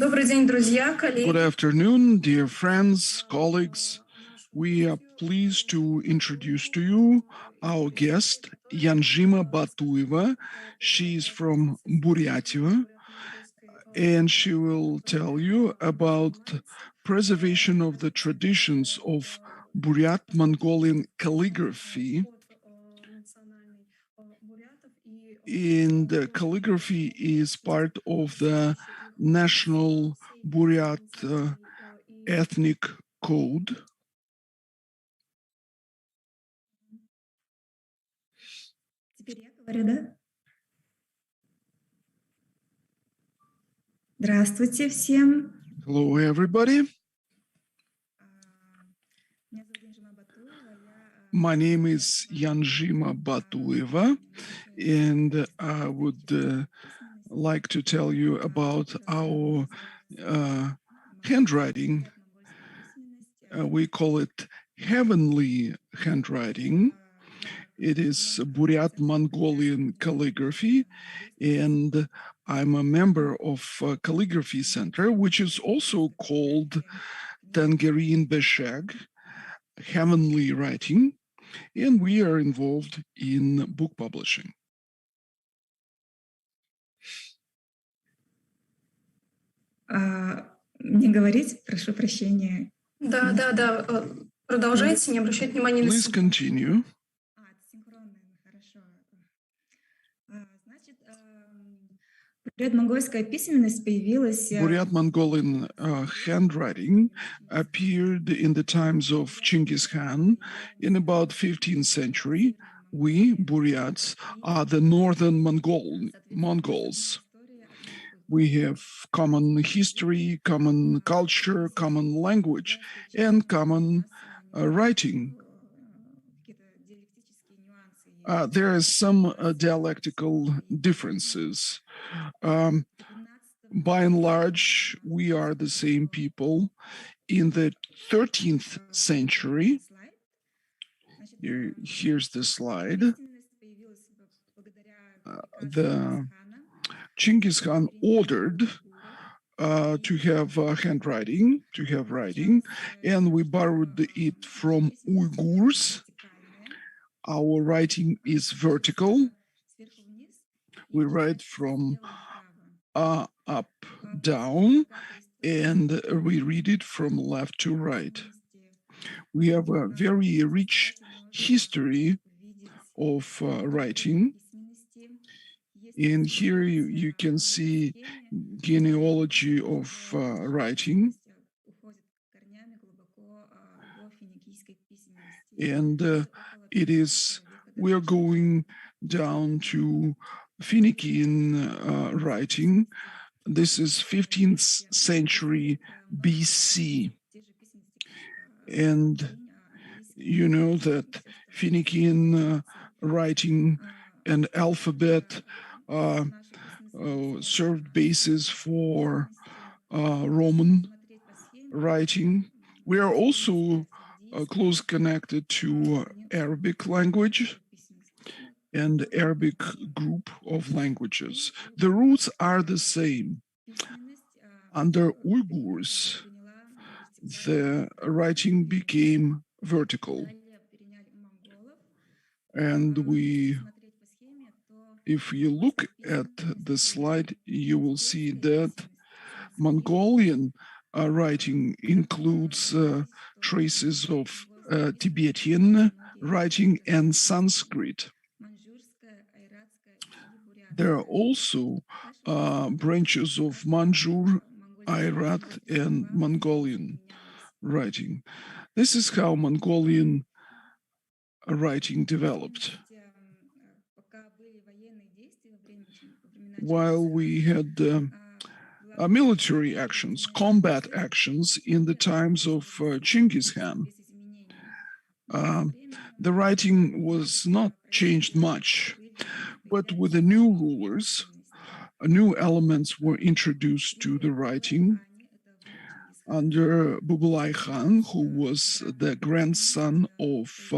Добрый день, друзья, коллеги. Good afternoon, dear friends, colleagues. We are pleased to introduce to you our guest, Yanzhima Batueva. She's from Buryatia, and she will tell you about preservation of the traditions of Buryat Mongolian calligraphy. And calligraphy is part of the national Buryat ethnic code. Теперь я говорю, да? Здравствуйте всем. Hello, everybody. My name is Yanzhima Batueva, and I would like to tell you about our handwriting. We call it heavenly handwriting. It is Buryat Mongolian calligraphy, and I'm a member of Calligraphy Center, which is also called Tэнгэriin bэшэг, heavenly writing, and we are involved in book publishing. Не говорить, прошу прощения. Да. Продолжайте, не обращайте внимания на... Please continue. Бурят-монгольская письменность появилась... Buryat Mongolian handwriting appeared in the times of Genghis Khan in about 15th century. We, Buryats, are the northern Mongols. We have common history, common culture, common language, and common writing. There are some dialectical differences. By and large, we are the same people. In the 13th century, here's the slide, the Genghis Khan ordered to have handwriting, writing, and we borrowed it from Uyghurs. Our writing is vertical. We write from up down, and we read it from left to right. We have a very rich history of writing. And here you can see genealogy of writing. And we're going down to Phoenician writing. This is 15th century BC. And you know that Phoenician writing and alphabet served basis for Roman writing. We are also close connected to Arabic language and Arabic group of languages. The roots are the same. Under Uyghurs, the writing became vertical. And if you look at the slide, you will see that Mongolian writing includes traces of Tibetan writing and Sanskrit. There are also branches of Manjur, Airat, and Mongolian writing. This is how Mongolian writing developed. While we had military actions, combat actions in the times of Genghis Khan, the writing was not changed much. But with the new rulers, new elements were introduced to the writing. Under Kublai Khan, who was the grandson of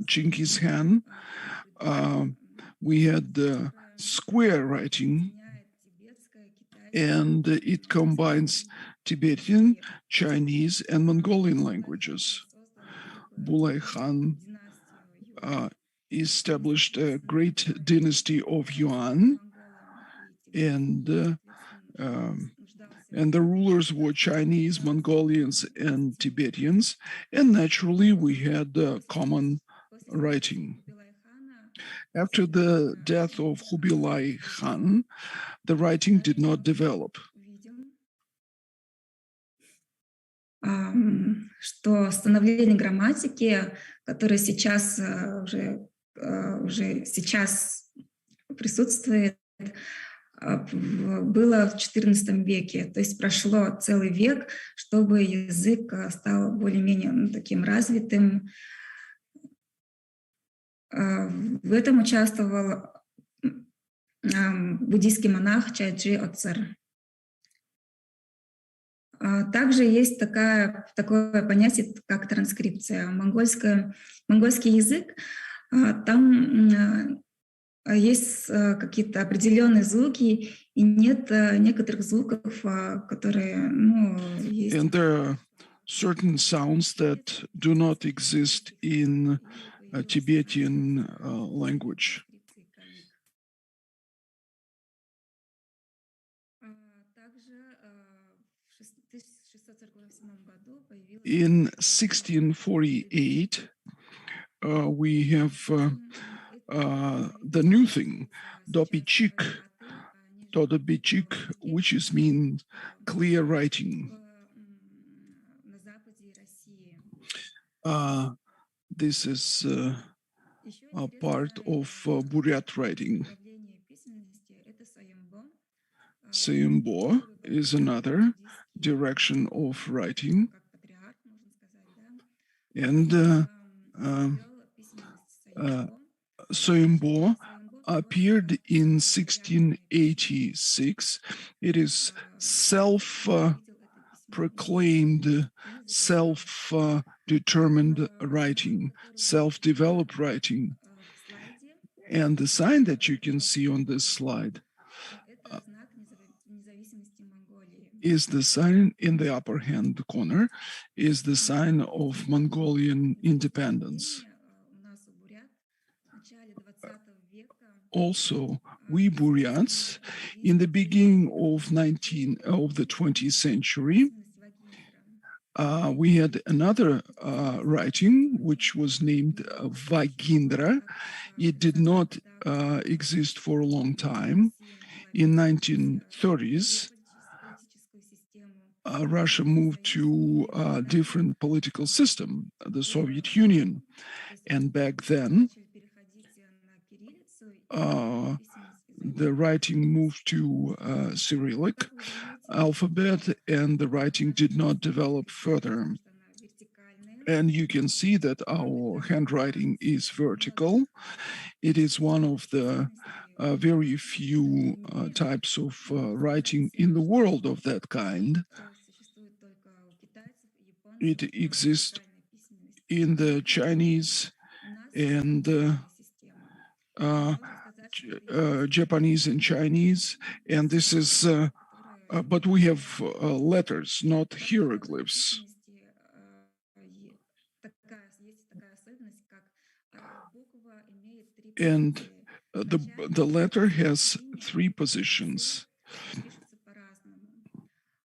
Genghis Khan, we had square writing, and it combines Tibetan, Chinese, and Mongolian languages. Булай хан established a great dynasty of Yuan, and the rulers were Chinese, Mongolians, and Tibetans, and naturally we had common writing. After the death of Kubilai Khan, the writing did not develop. Что становление грамматики, которое сейчас уже сейчас присутствует, было в XIV веке. То есть прошло целый век, чтобы язык стал более-менее таким развитым. В этом участвовал буддийский монах Чайджи Оцер. Также есть такое понятие, как транскрипция. Монгольский язык, там есть какие-то определенные звуки, и нет некоторых звуков, которые, есть. And there are certain sounds that do not exist in Tibetan language. In 1648, we have the new thing, dopichik, which means clear writing. This is a part of Buryat writing. Sayembo is another direction of writing. And Sayembo appeared in 1686. It is self-proclaimed, self-determined writing, self-developed writing. And the sign that you can see on this slide is the sign in the upper hand corner, is the sign of Mongolian independence. Also, we Buryats, in the beginning of the 20th century, we had another writing which was named Vagindra. It did not exist for a long time. In 1930s, Russia moved to a different political system, the Soviet Union. And back then, the writing moved to Cyrillic alphabet, and the writing did not develop further. And you can see that our handwriting is vertical. It is one of the very few types of writing in the world of that kind. It exists in the Chinese and Japanese and Chinese, and this is, but we have letters, not hieroglyphs. And the letter has three positions.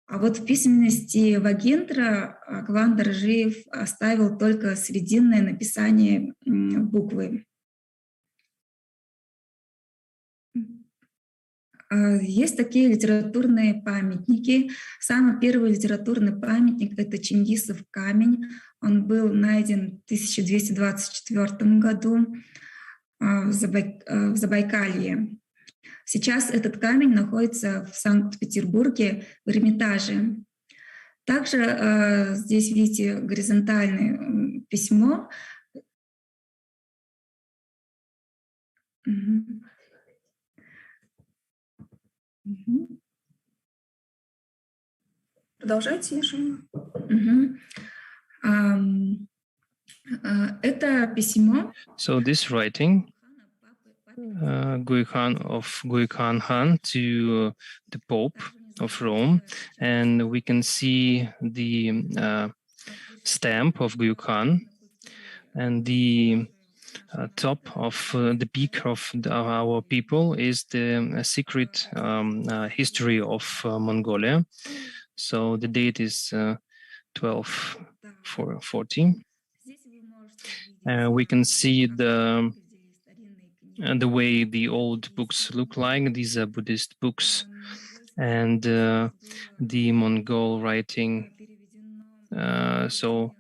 А вот в письменности Вагендра Гвандер Жиев оставил только срединное написание буквы. Есть такие литературные памятники. Самый первый литературный памятник — это Чингисов камень. Он был найден в 1224 году в Забайкалье. Сейчас этот камень находится в Санкт-Петербурге в Эрмитаже. Также здесь видите горизонтальное письмо. Продолжайте, Yanzhima. Это письмо. So this writing, Gui Khan of Gui Khan Han to the Pope of Rome, and we can see the stamp of Guyuk Khan, and the top of the peak of our people is the secret history of Mongolia. So the date is 1240. We can see the way the old books look like. These are Buddhist books, and the Mongol writing. So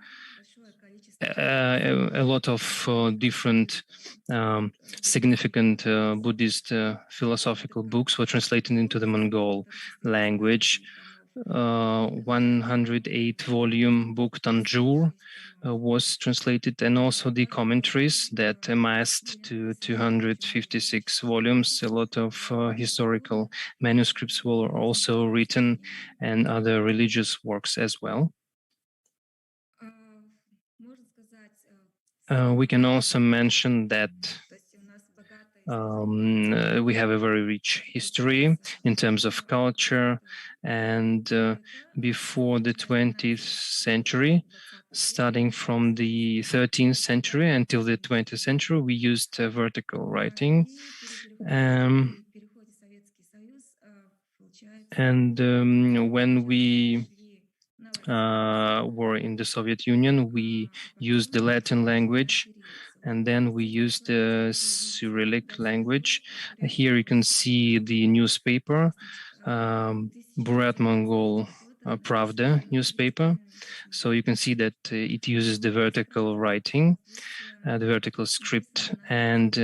a lot of different significant Buddhist philosophical books were translated into the Mongol language. 108-volume book Tanjur was translated, and also the commentaries that amassed to 256 volumes. A lot of historical manuscripts were also written, and other religious works as well. We can also mention that we have a very rich history in terms of culture, and before the 20th century, starting from the 13th century until the 20th century, we used vertical writing. And when we were in the Soviet Union, we used the Latin language, and then we used the Cyrillic language. Here you can see the newspaper, Buryat Mongol Pravda newspaper. So you can see that it uses the vertical writing, the vertical script, and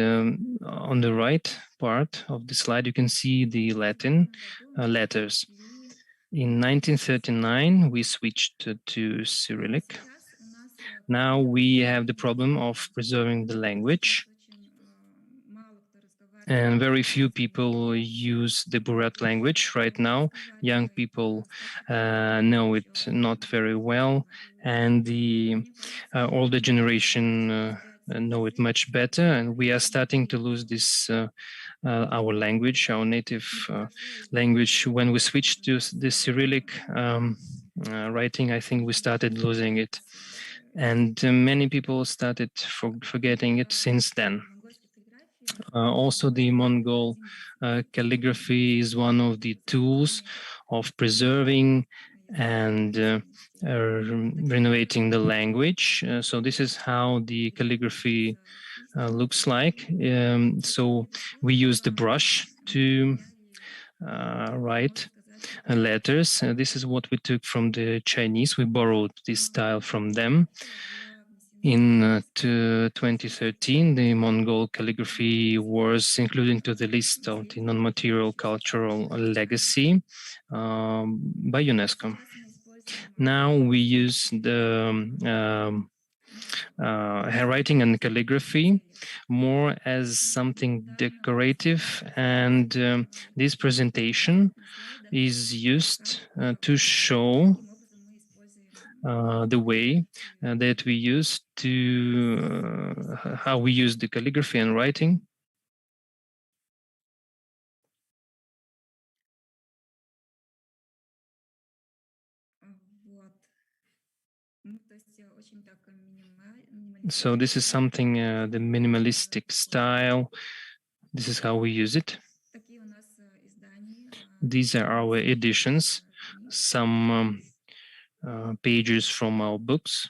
on the right part of the slide you can see the Latin letters. In 1939, we switched to Cyrillic. Now we have the problem of preserving the language, and very few people use the Buryat language right now. Young people know it not very well, and the older generation know it much better, and we are starting to lose this our language, our native language. When we switched to the Cyrillic writing, I think we started losing it, and many people started forgetting it since then. Also, the Mongol calligraphy is one of the tools of preserving and renovating the language. So this is how the calligraphy looks like. So we use the brush to write letters. This is what we took from the Chinese. We borrowed this style from them. In 2013, the Mongol calligraphy was included into the list of the non-material cultural legacy by UNESCO. Now we use the handwriting and calligraphy more as something decorative, and this presentation is used to show the way that we use to how we use the calligraphy and writing. So this is something, the minimalistic style. This is how we use it. These are our editions, some pages from our books.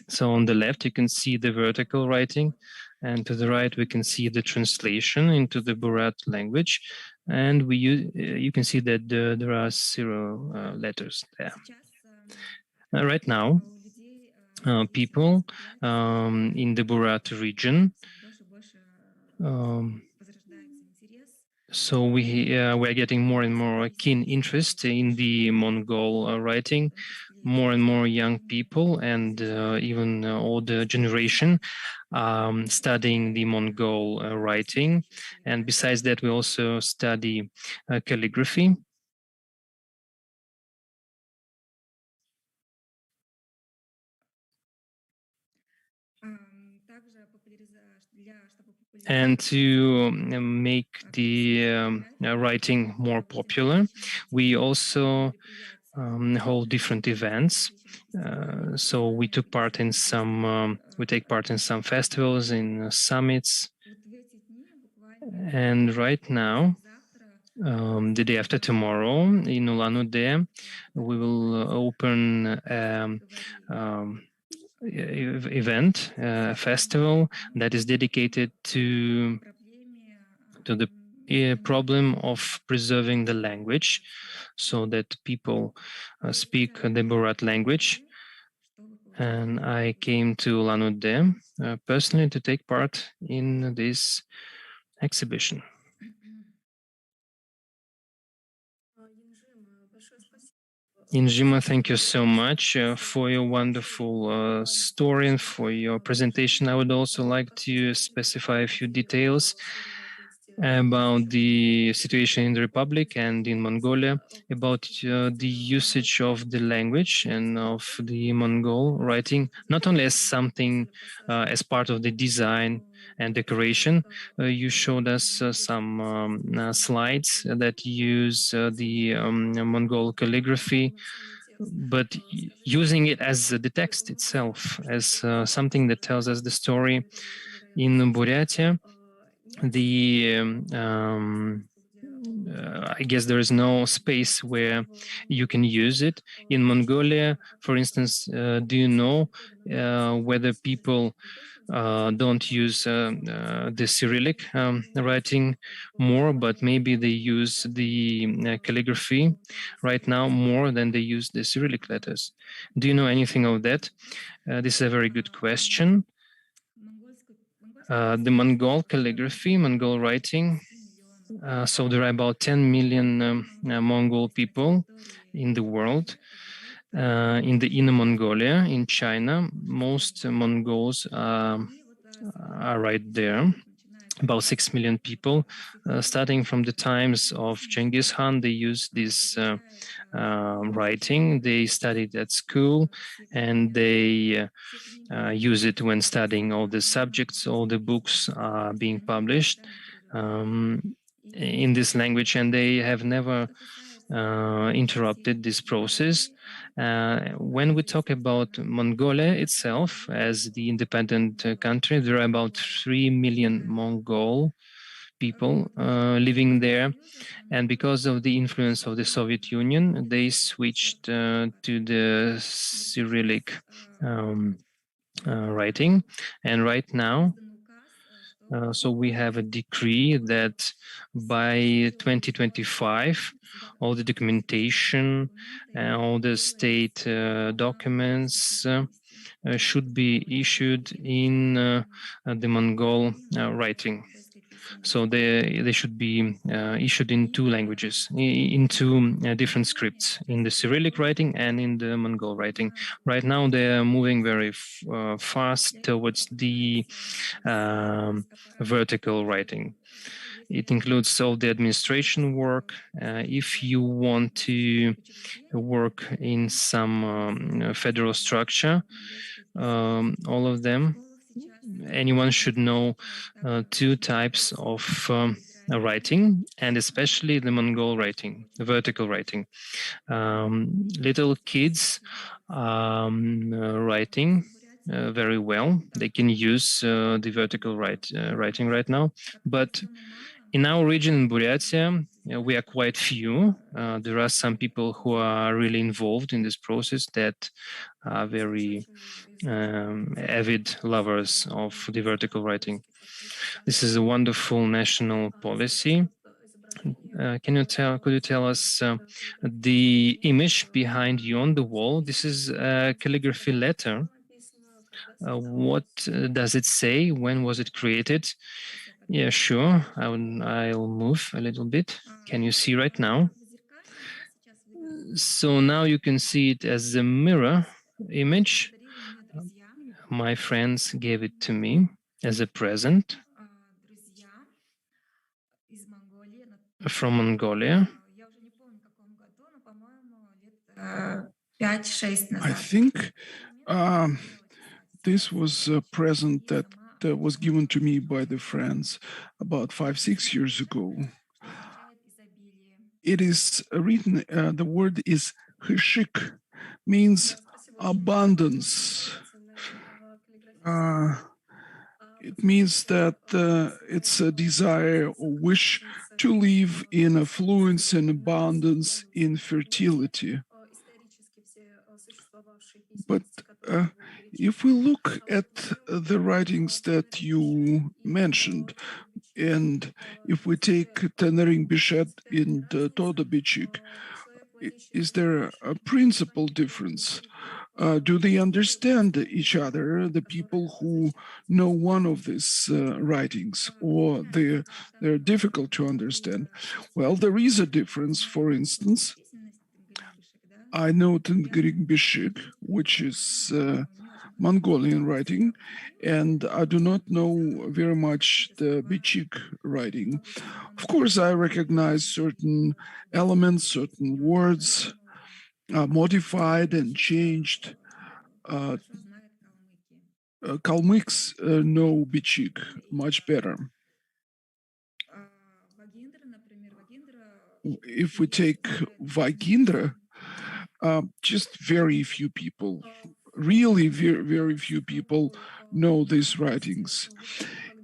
So on the left, you can see the vertical writing, and to the right, we can see the translation into the Buryat language. And you can see that there are 0 letters there. Right now, people in the Buryat region So we're getting more and more keen interest in the Mongol writing. More and more young people and even older generation studying the Mongol writing. And besides that, we also study calligraphy. And to make the writing more popular, we also hold different events. So we took part in some, we take part in some festivals, in summits. And right now, the day after tomorrow in Ulan-Ude, we will open event, a festival that is dedicated to the problem of preserving the language, so that people speak the Buryat language. And I came to Ulan-Ude personally to take part in this exhibition. Yanzhima, thank you so much for your wonderful story and for your presentation. I would also like to specify a few details about the situation in the Republic and in Mongolia, about the usage of the language and of the Mongol writing, not only as something as part of the design and decoration. You showed us some slides that use the Mongol calligraphy, but using it as the text itself, as something that tells us the story. In Buryatia, I guess there is no space where you can use it. In Mongolia, for instance, do you know whether people don't use the Cyrillic writing more, but maybe they use the calligraphy right now more than they use the Cyrillic letters? Do you know anything of that? This is a very good question. The Mongol calligraphy, Mongol writing, so there are about 10 million Mongol people in the world. In the Inner Mongolia, in China, most Mongols are right there, about 6 million people. Starting from the times of Genghis Khan, they used this writing. They studied at school, and they use it when studying all the subjects. All the books are being published in this language, and they have never interrupted this process. When we talk about Mongolia itself as the independent country, there are about 3 million Mongol people living there. And because of the influence of the Soviet Union, they switched to the Cyrillic writing. And right now, so we have a decree that by 2025, all the documentation and all the state documents should be issued in the Mongol writing. So they should be issued in 2 languages, in 2 different scripts, in the Cyrillic writing and in the Mongol writing. Right now, they're moving very fast towards the vertical writing. It includes all the administration work. If you want to work in some federal structure, all of them, anyone should know 2 types of writing, and especially the Mongol writing, the vertical writing. Little kids writing very well. They can use the vertical writing right now, but in our region in Buryatia, we are quite few. There are some people who are really involved in this process that are very avid lovers of the vertical writing. This is a wonderful national policy. Could you tell us the image behind you on the wall? This is a calligraphy letter. What does it say? When was it created? Yeah, sure. I'll move a little bit. Can you see right now? So now you can see it as a mirror image. My friends gave it to me as a present from Mongolia. I think this was a present that was given to me by the friends about 5-6 years ago. It is written, the word is bэшэг, means abundance. It means that it's a desire or wish to live in affluence and abundance, in fertility. But if we look at the writings that you mentioned, and if we take Tэнгэриин and bэшэг, is there a principal difference? Do they understand each other, the people who know one of these writings, or they're difficult to understand? Well, there is a difference. For instance, I know Tэнгэриин, which is Mongolian writing, and I do not know very much the bэшэг writing. Of course, I recognize certain elements, certain words, modified and changed. Kalmyks know bэшэг much better. If we take Vagindra, just very few people, really very few people know these writings.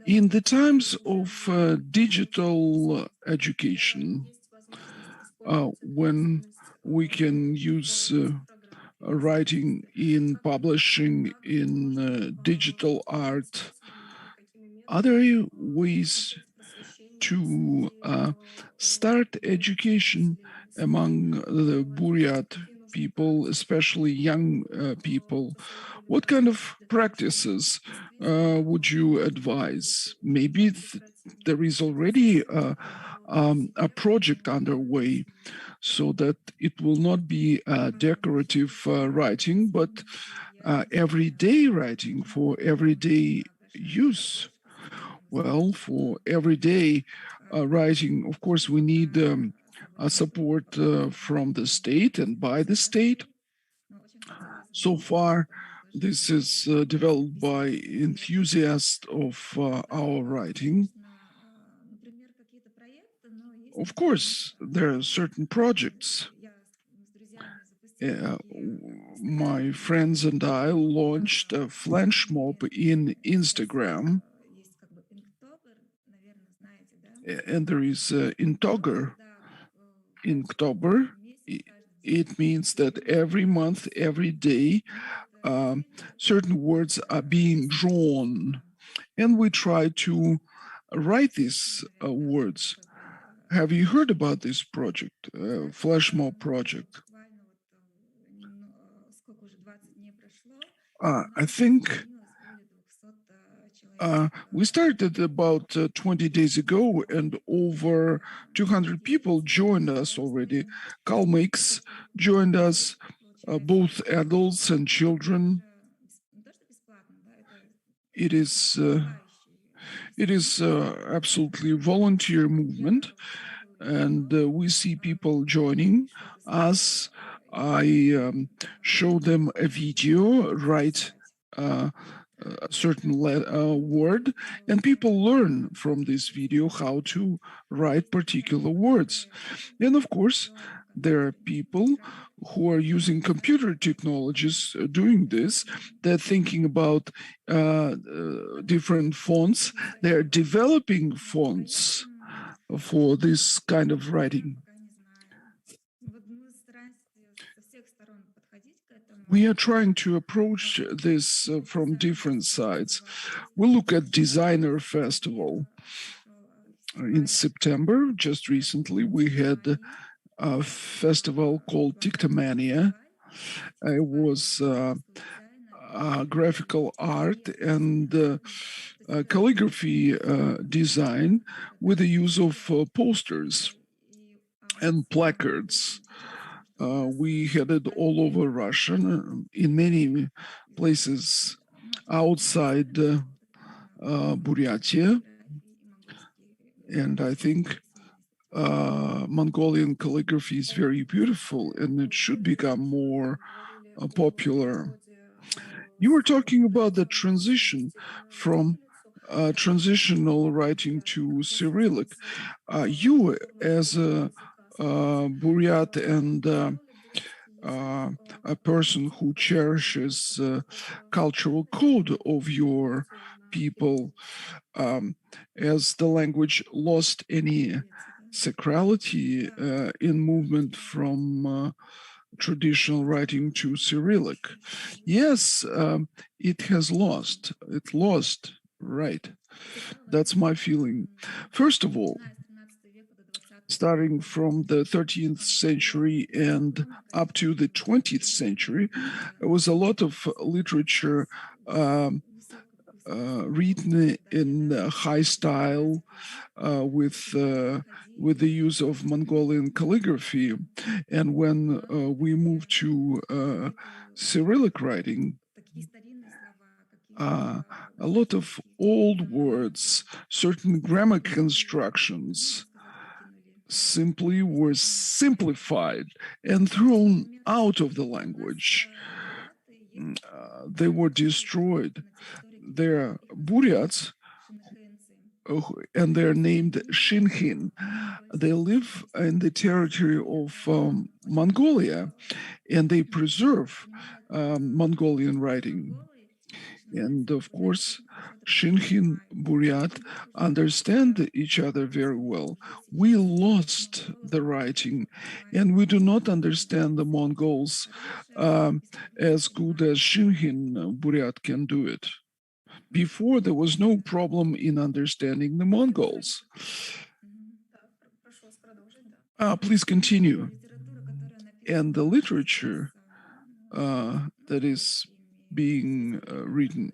In the times of digital education, when we can use writing in publishing, in digital art, are there ways to start education among the Buryat people, especially young people? What kind of practices would you advise? Maybe there is already a project underway, so that it will not be decorative writing, but everyday writing for everyday use. Well, for everyday writing, of course, we need support from the state and by the state. So far, this is developed by enthusiasts of our writing. Of course, there are certain projects. My friends and I launched a flash mob in Instagram, and there is Inktober. Inktober, it means that every month, every day, certain words are being drawn, and we try to write these words. Have you heard about this project, flash mob project? I think we started about 20 days ago, and over 200 people joined us already. Kalmyks joined us, both adults and children. It is absolutely a volunteer movement, and we see people joining us. I show them a video, write a certain word, and people learn from this video how to write particular words. And of course, there are people who are using computer technologies doing this. They're thinking about different fonts. They're developing fonts for this kind of writing. We are trying to approach this from different sides. We'll look at Designer Festival. In September, just recently, we had a festival called Tiktomania. It was graphical art and calligraphy design with the use of posters and placards. We had it all over Russia, in many places outside Buryatia. And I think Mongolian calligraphy is very beautiful and it should become more popular. You were talking about the transition from transitional writing to Cyrillic. You, as a Buryat and a person who cherishes cultural code of your people, as the language lost any sacrality in movement from traditional writing to Cyrillic. Yes, it has lost. It lost, right. That's my feeling. First of all, starting from the 13th century and up to the 20th century, there was a lot of literature written in high style with the use of Mongolian calligraphy. And when we moved to Cyrillic writing, a lot of old words, certain grammar constructions simply were simplified and thrown out of the language. They were destroyed. They're Buryats, and they're named Shinkhin. They live in the territory of Mongolia, and they preserve Mongolian writing. And of course, Shinkhin, Buryat understand each other very well. We lost the writing, and we do not understand the Mongols as good as Shinkhin, Buryat can do it. Before, there was no problem in understanding the Mongols. Please continue. And the literature that is being written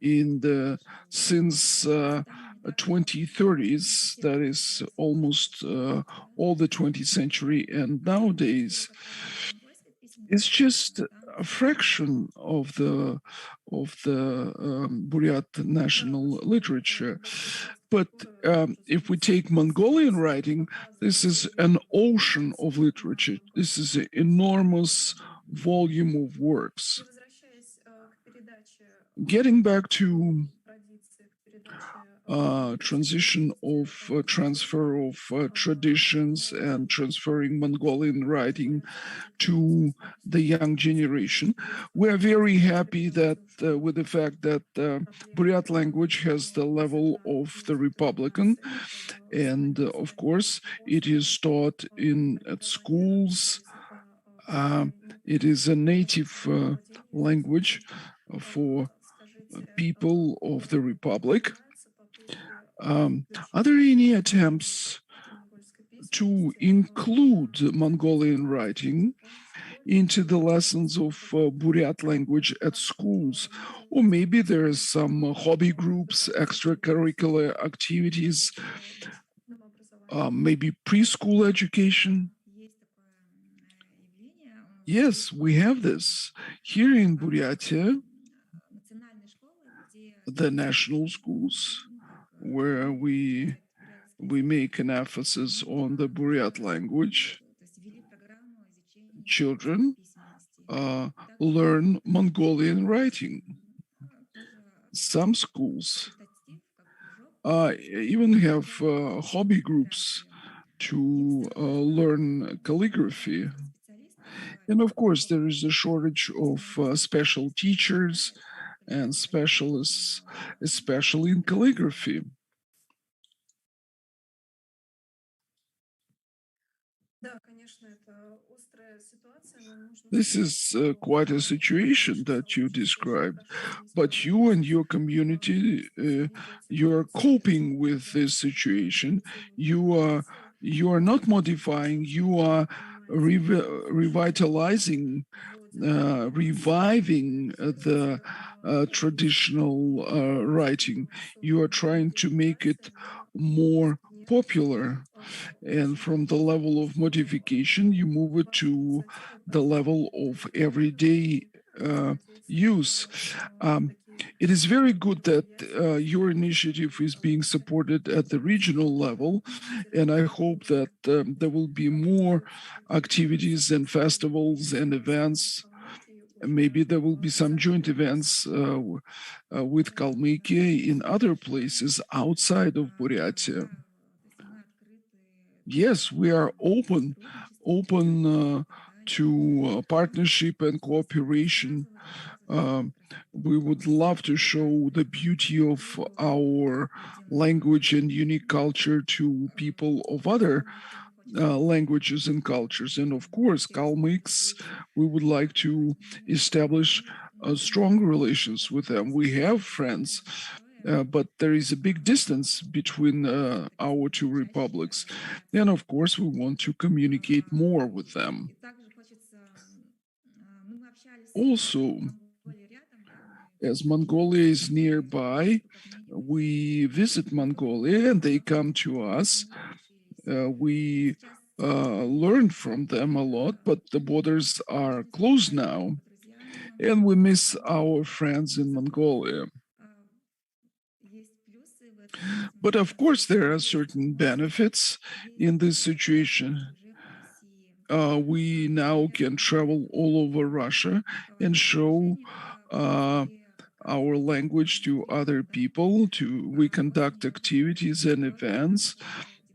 in the since 2030s, that is almost all the 20th century, and nowadays it's just a fraction of the Buryat national literature. But if we take Mongolian writing, this is an ocean of literature. This is an enormous volume of works. Getting back to transition of transfer of traditions and transferring Mongolian writing to the young generation, we're very happy that with the fact that Buryat language has the level of the Republican, and of course it is taught at schools. It is a native language for people of the Republic. Are there any attempts to include Mongolian writing into the lessons of Buryat language at schools? Or maybe there's some hobby groups, extracurricular activities, maybe preschool education? Yes, we have this. Here in Buryatia, the national schools, where we make an emphasis on the Buryat language, children learn Mongolian writing. Some schools even have hobby groups to learn calligraphy. And of course, there is a shortage of special teachers and specialists, especially in calligraphy. This is quite a situation that you described, but you and your community, you are coping with this situation. You are not modifying, you are revitalizing reviving the traditional writing. You are trying to make it more popular, and from the level of modification, you move it to the level of everyday use. It is very good that your initiative is being supported at the regional level, and I hope that there will be more activities and festivals and events. Maybe there will be some joint events with Kalmykia in other places outside of Buryatia. Yes, we are open to partnership and cooperation. We would love to show the beauty of our language and unique culture to people of other languages and cultures. And of course, Kalmyks, we would like to establish strong relations with them. We have friends, but there is a big distance between our two republics. And of course, we want to communicate more with them. Also, as Mongolia is nearby, we visit Mongolia and they come to us. We learn from them a lot, but the borders are closed now, and we miss our friends in Mongolia. But of course, there are certain benefits in this situation. We now can travel all over Russia and show our language to other people. We conduct activities and events.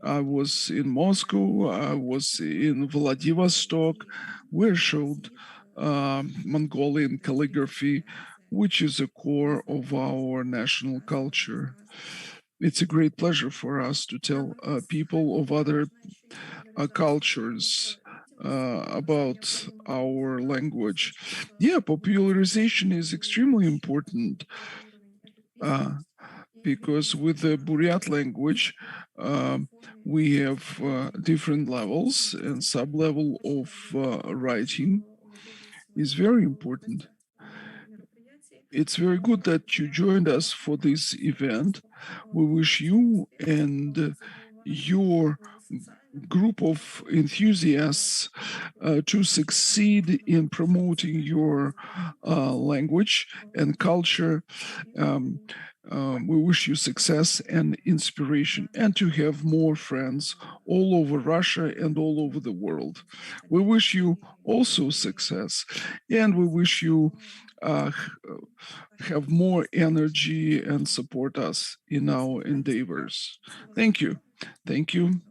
I was in Moscow, I was in Vladivostok, where showed Mongolian calligraphy, which is a core of our national culture. It's a great pleasure for us to tell people of other cultures about our language. Yeah, popularization is extremely important because with the Buryat language, we have different levels, and sub-level of writing is very important. It's very good that you joined us for this event. We wish you and your group of enthusiasts to succeed in promoting your language and culture. We wish you success and inspiration, and to have more friends all over Russia and all over the world. We wish you also success, and we wish you have more energy and support us in our endeavors. Thank you. Thank you.